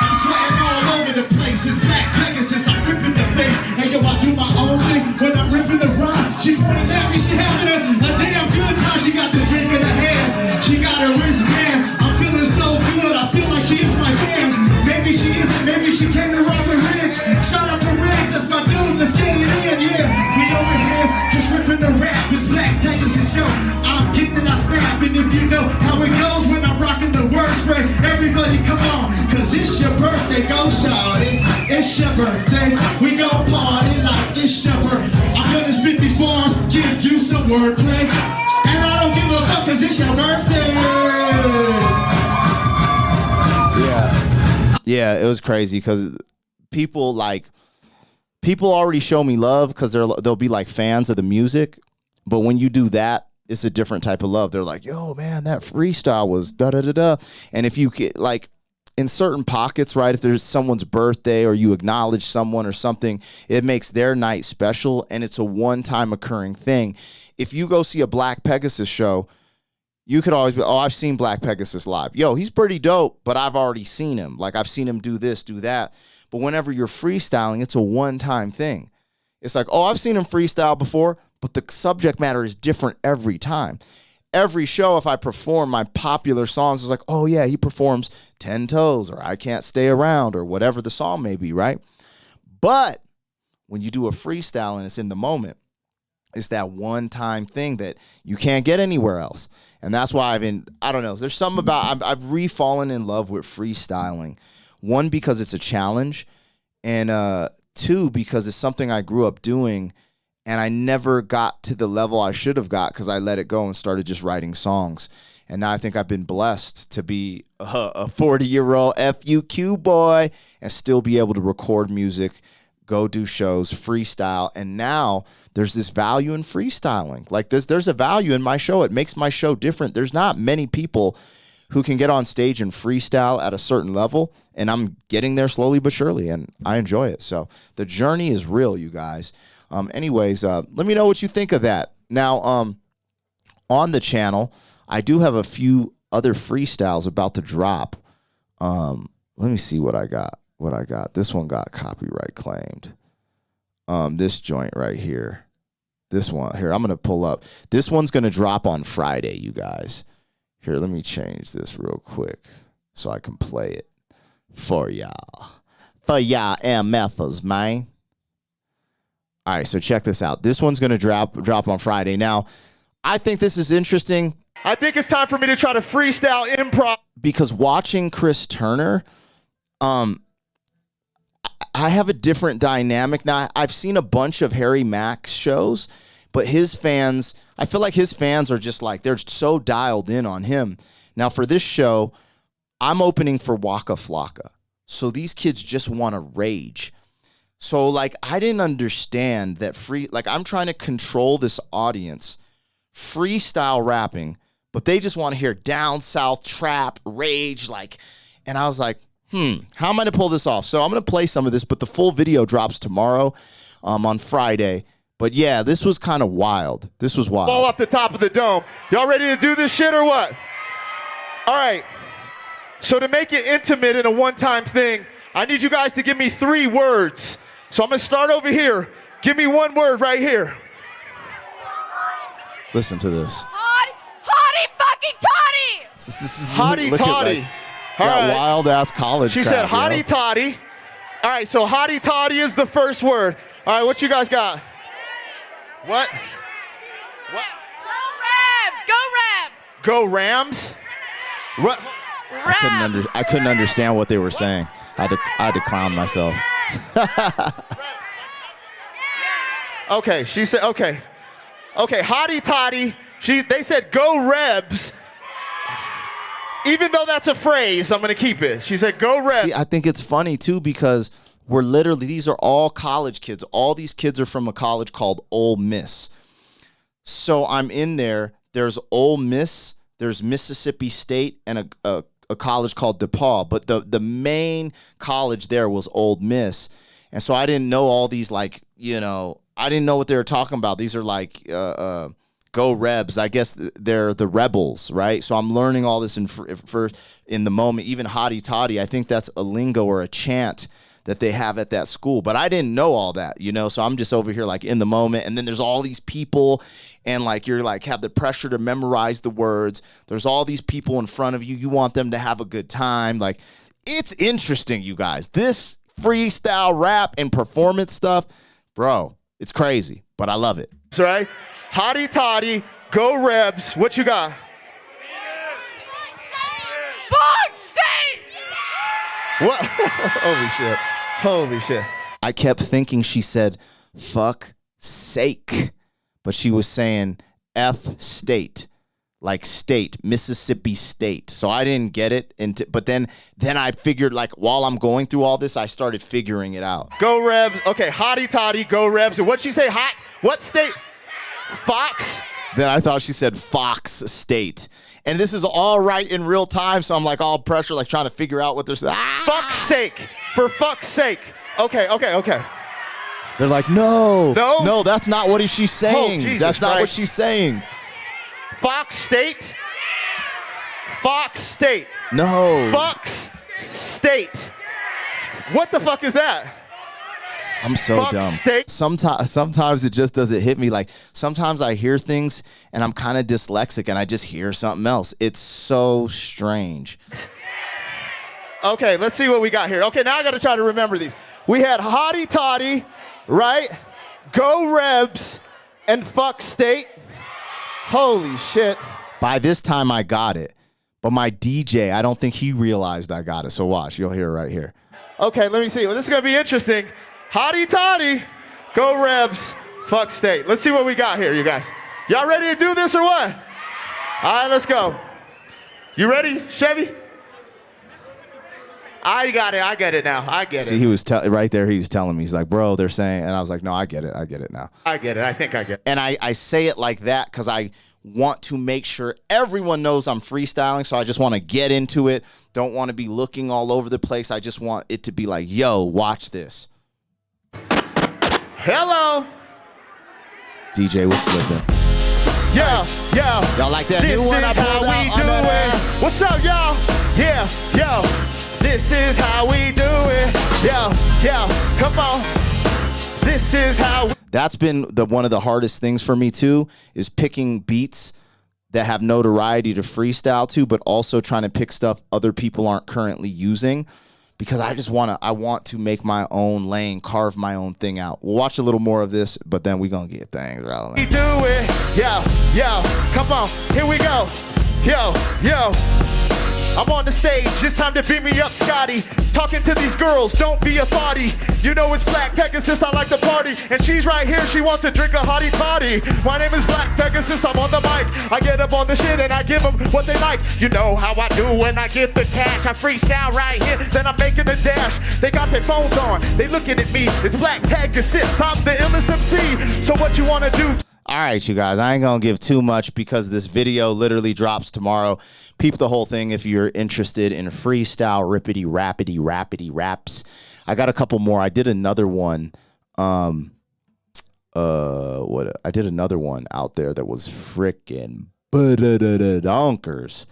I'm sweating all over the place. It's Black Pegasus, I'm ripping the face. And yo, I do my own thing when I'm ripping the rhyme. She pointing at me, she having a damn good time. She got the drink in her hand. She got her wristband. I'm feeling so good. I feel like she is my fan. Maybe she isn't. Maybe she came to rock with Riggs. Shout out to Riggs. That's my dude. Let's get it in. Yeah, we over here just ripping the rap. It's Black Pegasus, yo. I'm gifted, I snap. And if you know how it goes when I'm rocking the word spray, everybody come on, cause it's your birthday. Go shawty, it's your birthday. We gon' party like it's your birthday. I'm gonna spit these bars, give you some wordplay. And I don't give a fuck cause it's your birthday. Yeah, it was crazy because people already show me love because they'll be like fans of the music. But when you do that, it's a different type of love. They're like, yo, man, that freestyle was da-da-da-da. And if you get, like, in certain pockets, right, if there's someone's birthday or you acknowledge someone or something, it makes their night special, and it's a one-time occurring thing. If you go see a Black Pegasus show, you could always be, oh, I've seen Black Pegasus live. Yo, he's pretty dope, but I've already seen him. Like, I've seen him do this, do that. But whenever you're freestyling, it's a one-time thing. It's like, oh, I've seen him freestyle before, but the subject matter is different every time. Every show, if I perform my popular songs, it's like, oh, yeah, he performs 10 Toes or I Can't Stay Around or whatever the song may be, right? But when you do a freestyle and it's in the moment, it's that one-time thing that you can't get anywhere else. And that's why I don't know, there's something about, I've re-fallen in love with freestyling. One, because it's a challenge, and 2, because it's something I grew up doing, and I never got to the level I should have got because I let it go and started just writing songs. And now I think I've been blessed to be a 40-year-old FUQ boy and still be able to record music, go do shows, freestyle. And now there's this value in freestyling. Like there's a value in my show. It makes my show different. There's not many people who can get on stage and freestyle at a certain level, and I'm getting there slowly but surely, and I enjoy it. So the journey is real, you guys. Anyways, let me know what you think of that. Now, on the channel, I do have a few other freestyles about to drop. Let me see what I got. This one got copyright claimed. This joint right here. This one here, I'm going to pull up. This one's going to drop on Friday, you guys. Here, let me change this real quick so I can play it for y'all. For y'all MFers, man. All right, so check this out. This one's going to drop on Friday. Now, I think this is interesting. I think it's time for me to try to freestyle improv. Because watching Chris Turner, I have a different dynamic. Now, I've seen a bunch of Harry Mack's shows, but his fans, I feel like his fans are just like, they're so dialed in on him. Now, for this show, I'm opening for Waka Flocka. So these kids just want to rage. So, like, I didn't understand that I'm trying to control this audience, freestyle rapping, but they just want to hear down south trap, rage, and I was like, how am I going to pull this off? So I'm going to play some of this, but the full video drops tomorrow on Friday. But yeah, this was kind of wild. This was wild. Ball off the top of the dome. Y'all ready to do this shit or what? All right. So to make it intimate and a one-time thing, I need you guys to give me 3 words. So I'm going to start over here. Give me 1 word right here. Listen to this. Hottie fucking toddy! This is Hottie look at, toddy. like, All that right. wild-ass college She crap, said hottie yo. toddy. All right, so hottie toddy is the first word. All right, what you guys got? What? What? Go Rams! Go Rams! Go Rams? What? I couldn't understand what they were saying. I had to clown myself. Okay, she said, okay, hottie toddy. They said go Rebs. Even though that's a phrase, I'm gonna keep it. She said go Rebs. See, I think it's funny too because these are all college kids. All these kids are from a college called Ole Miss. So I'm in there. There's Ole Miss, there's Mississippi State, and a college called DePaul. But the main college there was Ole Miss. And so I didn't know all these, I didn't know what they were talking about. These are Go Rebs. I guess they're the rebels, right? So I'm learning all this in the moment. Even hottie toddy, I think that's a lingo or a chant that they have at that school. But I didn't know all that, so I'm just over here in the moment. And then there's all these people and you're have the pressure to memorize the words. There's all these people in front of you. You want them to have a good time. It's interesting, you guys. This freestyle rap and performance stuff, bro, it's crazy, but I love it. That's right. Hottie toddy, go Rebs. What you got? Fog State! What? Holy shit. I kept thinking she said, fuck sake, but she was saying F state, like state, Mississippi State. So I didn't get it. But then I figured while I'm going through all this, I started figuring it out. Go Rebs. Okay, hottie toddy, go Rebs. And what'd she say? Hot? What state? Fox? Then I thought she said Fox State. And this is all right in real time, so I'm all pressure, trying to figure out what they're saying. Fuck's sake. For fuck's sake. Okay. They're like, no, No? that's not what she's saying. Jesus That's not what Christ. she's saying. Fox State? Fox State. No. Fox State. What the fuck is that? I'm so Fuck dumb. state. Sometimes it just doesn't hit me. Sometimes I hear things and I'm kind of dyslexic and I just hear something else. It's so strange. Okay, let's see what we got here. Okay, now I got to try to remember these. We had hottie toddy, right? Go Rebs and fuck state. Holy shit. By this time I got it. But my DJ, I don't think he realized I got it. So watch, you'll hear it right here. Okay, let me see. Well, this is going to be interesting. Hottie toddy, go Rebs, fuck state. Let's see what we got here, you guys. Y'all ready to do this or what? All right, let's go. You ready, Chevy? I got it. I get it now. I get See, it. he was right there. He was telling me, he's like, bro, they're saying, and I was like, no, I get it. I get it now. I get it. I think I get it. And I say it like that because I want to make sure everyone knows I'm freestyling. So I just want to get into it. Don't want to be looking all over the place. I just want it to be like, yo, watch this. Hello. DJ was slipping. Yeah. Y'all like that? This new one is I how pulled we out do on that it. What's up, y'all? Yeah. This is how we do it. Yeah. Come on. This is how. That's been one of the hardest things for me too, is picking beats that have notoriety to freestyle to, but also trying to pick stuff other people aren't currently using. because I want to make my own lane, carve my own thing out. We'll watch a little more of this, but then we're going to get things rolling. We do it. Yo, come on, here we go. Yo. I'm on the stage, it's time to beat me up, Scotty. Talking to these girls, don't be a thotty. You know it's Black Pegasus, I like to party. And she's right here, she wants to drink a hottie toddy. My name is Black Pegasus, I'm on the mic. I get up on the shit and I give them what they like. You know how I do when I get the cash. I freestyle right here, then I'm making a dash. They got their phones on, they looking at me. It's Black Pegasus, I'm the illest MC. So what you wanna do? All right, you guys, I ain't going to give too much because this video literally drops tomorrow. Peep the whole thing if you're interested in freestyle, rapidy raps. I got a couple more. I did another one. I did another one out there that was frickin' donkers.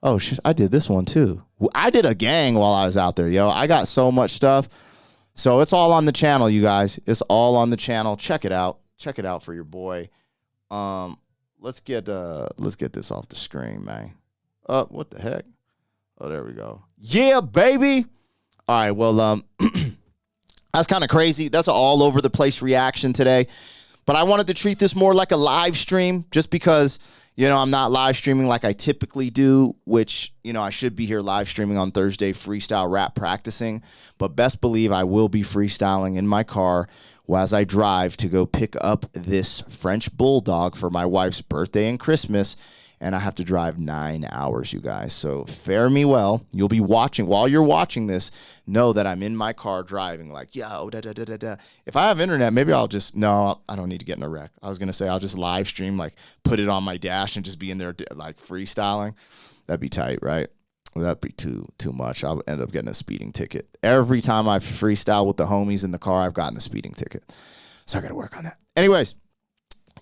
Oh, shit, I did this one too. I did a gang while I was out there, yo. I got so much stuff. So it's all on the channel, you guys. It's all on the channel. Check it out. Check it out for your boy. Let's get this off the screen, man. What the heck? Oh, there we go. Yeah, baby. All right, well, that's kind of crazy. That's an all over the place reaction today. But I wanted to treat this more like a live stream just because, you know, I'm not live streaming like I typically do, which, you know, I should be here live streaming on Thursday, freestyle rap practicing. But best believe I will be freestyling in my car as I drive to go pick up this French bulldog for my wife's birthday and Christmas. And I have to drive 9 hours, you guys. So fare me well. You'll be watching. While you're watching this, know that I'm in my car driving like, yo, da-da-da-da-da. If I have internet, maybe I'll just, no, I don't need to get in a wreck. I was going to say I'll just live stream, like put it on my dash and just be in there like freestyling. That'd be tight, right? Well, that'd be too much. I'll end up getting a speeding ticket. Every time I freestyle with the homies in the car, I've gotten a speeding ticket. So I got to work on that. Anyways,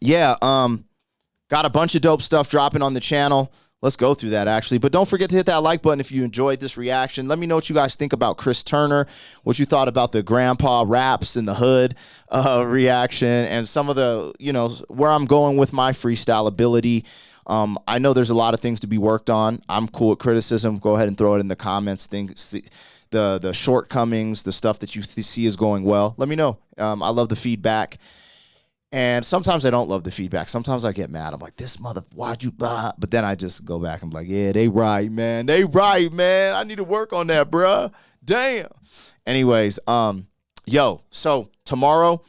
yeah, got a bunch of dope stuff dropping on the channel. Let's go through that, actually. But don't forget to hit that like button if you enjoyed this reaction. Let me know what you guys think about ChrisTurner, what you thought about the Grandpa Raps in the Hood reaction, and some of the, you know, where I'm going with my freestyle ability. I know there's a lot of things to be worked on. I'm cool with criticism. Go ahead and throw it in the comments. The shortcomings, the stuff that you see is going well. Let me know. I love the feedback. And sometimes I don't love the feedback. Sometimes I get mad. I'm like, this mother, why'd you buy? But then I just go back and be like, yeah, they right, man. They right, man. I need to work on that, bruh. Damn. Anyways, yo, so tomorrow,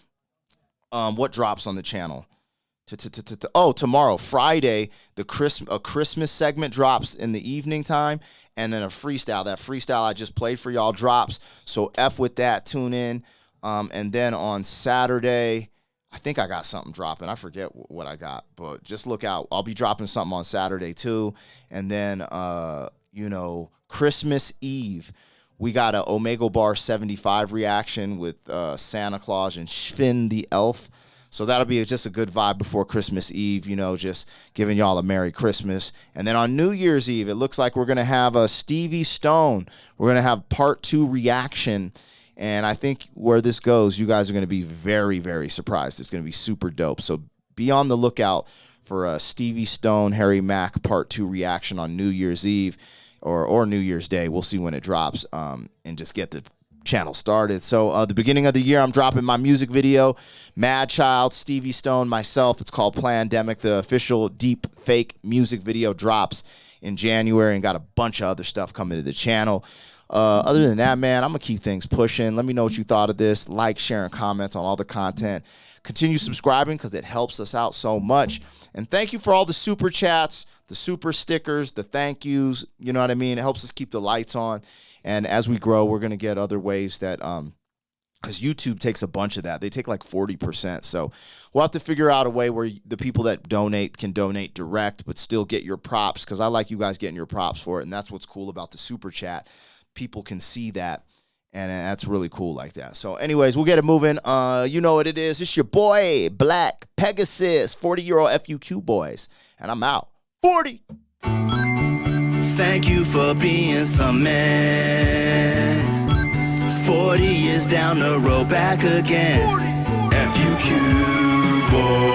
what drops on the channel? Oh, tomorrow, Friday, a Christmas segment drops in the evening time, and then a freestyle. That freestyle I just played for y'all drops. So F with that, tune in. And then on Saturday, I think I got something dropping. I forget what I got, but just look out. I'll be dropping something on Saturday too. And then, you know, Christmas Eve, we got a Omega Bar 75 reaction with Santa Claus and Finn the Elf. So that'll be just a good vibe before Christmas Eve, you know, just giving y'all a Merry Christmas. And then on New Year's Eve, it looks like we're going to have a Stevie Stone. We're going to have part 2 reaction. And I think where this goes, you guys are going to be very, very surprised. It's going to be super dope. So be on the lookout for a Stevie Stone, Harry Mack part 2 reaction on New Year's Eve or New Year's Day. We'll see when it drops and just get the channel started. So the beginning of the year, I'm dropping my music video, Mad Child, Stevie Stone, myself. It's called Plandemic. The official deep fake music video drops in January, and got a bunch of other stuff coming to the channel. Other than that, man, I'm going to keep things pushing. Let me know what you thought of this. Like, share, and comment on all the content. Continue subscribing because it helps us out so much. And thank you for all the super chats, the super stickers, the thank yous. You know what I mean? It helps us keep the lights on. And as we grow, we're going to get other ways that, because YouTube takes a bunch of that. They take like 40%. So we'll have to figure out a way where the people that donate can donate direct, but still get your props, because I like you guys getting your props for it. And that's what's cool about the super chat. People can see that, and that's really cool like that. So anyways, we'll get it moving. You know what it is. It's your boy, Black Pegasus, 40-year-old FUQ boys, and I'm out. 40! Thank you for being some man. 40 years down the road, back again. 40. FUQ boys.